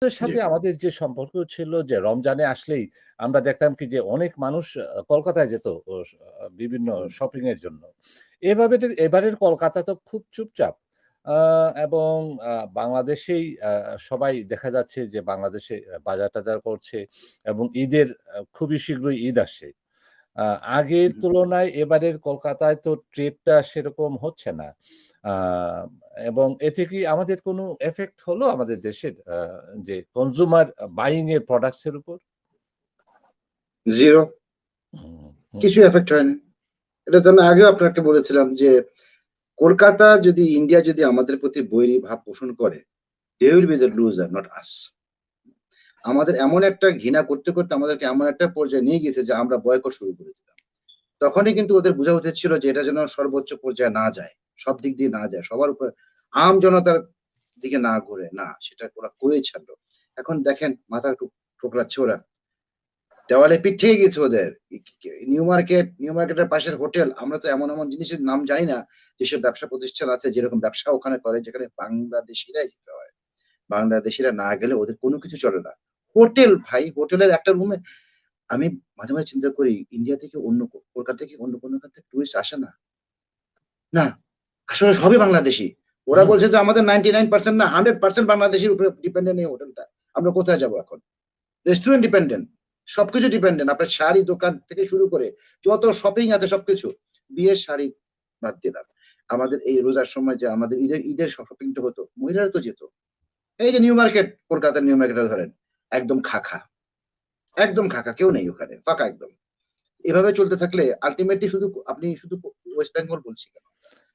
এর সাথে আমাদের যে সম্পর্ক ছিল যে রমজানে আসলেই আমরা দেখতাম কি যে অনেক মানুষ কলকাতায় যেত বিভিন্ন শপিং এর জন্য। এবারের কলকাতা তো খুব চুপচাপ। আ এবং বাংলাদেশেই সবাই দেখা যাচ্ছে যে বাংলাদেশে বাজার-টাজার করছে এবং ঈদের খুবই শীঘ্রই ঈদ আসছে। আ আগের তুলনায় এবারের কলকাতায় তো ট্রেডটা সেরকম হচ্ছে না। আ এবং এতে কি আমাদের কোনো এফেক্ট হলো আমাদের দেশের যে কনজিউমার বাইং এর প্রোডাক্টস এর উপর? জিরো। হুম, হুম। কিছু এফেক্ট হয়নি। এটা তো আমি আগেও আপনাকে বলেছিলাম যে কলকাতা যদি ইন্ডিয়া যদি আমাদের প্রতি বৈরী ভাব পোষণ করে, they will be the loser, not us. আমাদের এমন একটা ঘৃণা করতে, করতে আমাদেরকে এমন একটা পর্যায়ে নিয়ে গেছে যে আমরা বয়কট শুরু করে দিলাম। তখনই কিন্তু ওদের বোঝা উচিত ছিল যে এটা যেন সর্বোচ্চ পর্যায়ে না যায়। সব দিক দিয়ে না যায়। সবার উপর আম জনতার দিকে না ঘুরে। না, সেটা ওরা করেই ছাড়লো। এখন দেখেন মাথা ঠোকরাচ্ছে ওরা। দেওয়ালে পিঠ থেকে গেছে ওদের। নিউ মার্কেটের পাশের হোটেল। আমরা তো এমন, এমন জিনিসের নাম জানি না যেসব ব্যবসা প্রতিষ্ঠান আছে যেরকম ব্যবসা ওখানে করে যেখানে বাংলাদেশীরাই যেতে হয়। বাংলাদেশীরা না গেলে ওদের কোনো কিছু চলে না। হোটেল ভাই, হোটেলের একটা রুমে আমি মাঝে, মাঝে চিন্তা করি ইন্ডিয়া থেকে কলকাতা থেকে অন্য কোনো থেকে টুরিস্ট আসে না। না, আসলে সবই বাংলাদেশী। ওরা হুম। বলছে যে আমাদের 99% না 100% বাংলাদেশীর উপরে ডিপেন্ডেন্ট এই হোটেলটা। আমরা কোথায় যাবো এখন? Restaurant dependent. সবকিছু ডিপেন্ডেন্ট। আপনার শাড়ি দোকান থেকে শুরু করে যত শপিং আছে সবকিছু। বিয়ের শাড়ি বাদ দিলাম। আমাদের এই রোজার সময় যে আমাদের ঈদের শপিংটা হতো, মহিলারা তো যেত। এই যে নিউ মার্কেট, কলকাতার নিউ মার্কেটটা ধরেন, একদম খাখা। একদম খাখা। কেউ নেই ওখানে। ফাঁকা একদম। এভাবে চলতে থাকলে আল্টিমেটলি আপনি শুধু ওয়েস্ট বেঙ্গল বলছি কেন?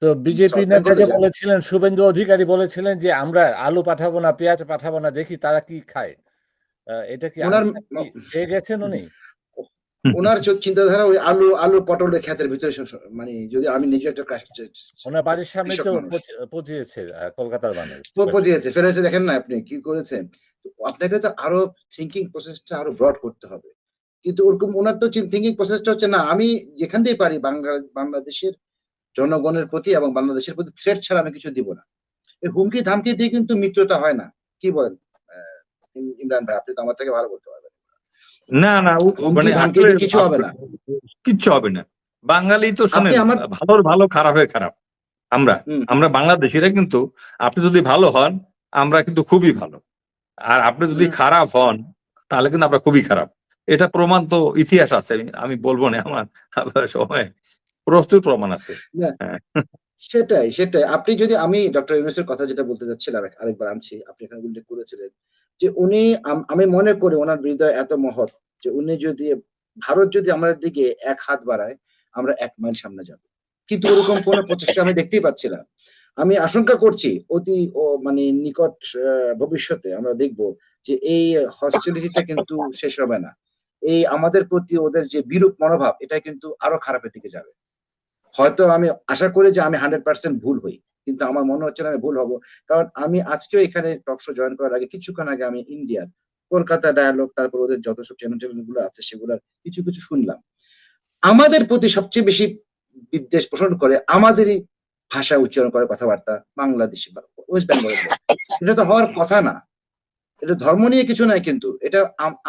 তো বিজেপি সাউথ নেতা বেঙ্গলে যে যান। বলেছিলেন, শুভেন্দু অধিকারী বলেছিলেন যে, "আমরা আলু পাঠাবো না, পেঁয়াজ পাঠাবো না, দেখি তারা কি খায়।" এটা কি উনার আনসার কি পেয়ে গেছেন উনি? উনার চিন্তাধারা ওই আলু পটলের ক্ষেতের ভিতরে মানে যদি আমি নিজে একটা ওনার বাড়ির সামনেই কৃষক তো মানুষ। পচিয়েছে কলকাতার মানুষ। পচিয়েছে, ফেলেছে দেখেন না আপনি কি করেছে? তো আপনাকে তো আরো থিংকিং প্রসেসটা আরো ব্রড করতে হবে। কিন্তু ওরকম উনার তো থিংকিং প্রসেসটা হচ্ছে না আমি যেখান দিয়েই পারি বাংলাদেশের জনগণের প্রতি এবং বাংলাদেশের প্রতি থ্রেট ছাড়া আমি কিছু দিব না। এই হুমকি ধামকি দিয়ে কিন্তু মিত্রতা হয় না। কি বলেন? ইমরান ভাই আপনি তো আমার থেকে ভালো বলতে পারবেন। না না হুমকি ধামকি দিয়ে কিছু হবে না। কিচ্ছু হবে না। বাঙালি তো আপনি শোনেন, আমার ভালোর ভালো খারাপের খারাপ। আমরা বাংলাদেশিরা কিন্তু আপনি যদি ভালো হন আমরা কিন্তু খুবই ভালো, আর আপনি যদি খারাপ হন তাহলে কিন্তু আমরা খুবই খারাপ। এটা প্রমাণ তো ইতিহাস আছে, আমি বলবো না, আমার সময় প্রস্তুত প্রমাণ আছে। না, হ্যাঁ। সেটাই। আপনি যদি আমি ডক্টর ইউনূসের কথা যেটা বলতে চাচ্ছিলাম আরেকবার আনছি। আপনি এখানে উল্লেখ করেছিলেন যে উনি আমি মনে করি উনার হৃদয় এত মহৎ যে উনি যদি ভারত যদি আমাদের দিকে এক হাত বাড়ায় আমরা ১ মাইল সামনে যাব। কিন্তু ওরকম কোন প্রচেষ্টা আমি দেখতেই পাচ্ছি না। আমি আশঙ্কা করছি অতি মানে নিকট ভবিষ্যতে আমরা দেখব যে এই হস্টিলিটিটা কিন্তু শেষ হবে না। এই আমাদের প্রতি ওদের যে বিরূপ মনোভাব এটা কিন্তু আরো খারাপের দিকে যাবে। হয়তো আমি আশা করি যে আমি 100% ভুল হই। কিন্তু আমার মনে হচ্ছে না আমি ভুল হব। কারণ আমি আজকেও এখানে টক শো জয়েন করার আগে কিছুক্ষণ আগে আমি ইন্ডিয়ার কলকাতা ডায়ালগ তারপর ওদের যত সব চ্যানেল গুলো আছে সেগুলার কিছু, কিছু শুনলাম। আমাদের প্রতি সবচেয়ে বেশি বিদ্বেষ পোষণ করে আমাদেরই ভাষা উচ্চারণ করে কথাবার্তা বাংলাদেশী বা ওয়েস্ট বেঙ্গলের লোক। এটা তো হওয়ার কথা না। এটা ধর্ম নিয়ে কিছু নাই কিন্তু। এটা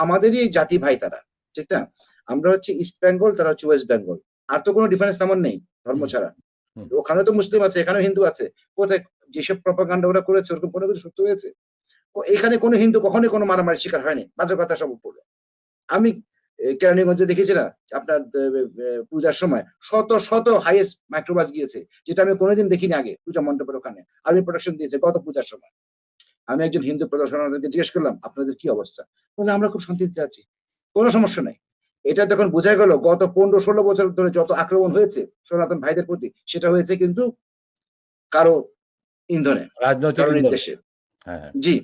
আমাদেরই জাতি ভাই তারা। ঠিক না? আমরা হচ্ছে ইস্ট বেঙ্গল, তারা হচ্ছে ওয়েস্ট বেঙ্গল। আর তো কোনো ডিফারেন্স তেমন নেই ধর্ম ছাড়া। ওখানেও তো মুসলিম আছে, এখানেও হিন্দু আছে। কোথায় যেসব প্রপাগান্ডা ওরা করেছে ওরকম কোনো কিছু সত্য হয়েছে? এখানে কোনো হিন্দু কখনোই কোনো মারামারির শিকার হয়নি। বাজে কথা সব উপরে। আমি কেরানীগঞ্জে দেখেছি না আপনার পূজার সময় শত হাইয়েস্ট মাইক্রোবাস গিয়েছে যেটা আমি কোনোদিন দেখিনি আগে পূজা মণ্ডপের ওখানে আর্মি প্রোটেকশন দিয়েছে গত পূজার সময়। আমি একজন হিন্দু প্রদর্শনার্থীকে জিজ্ঞেস করলাম আপনাদের কি অবস্থা? বললো আমরা খুব শান্তিতে আছি। কোনো সমস্যা নাই। এটা তখন বোঝা গেল গত ১৫-১৬ বছর ধরে যত আক্রমণ হয়েছে সনাতন ভাইদের প্রতি সেটা হয়েছে কিন্তু কারো ইন্ধনে, রাজনৈতিক কারো ইন্ধনে। নির্দেশে। হ্যাঁ। জি।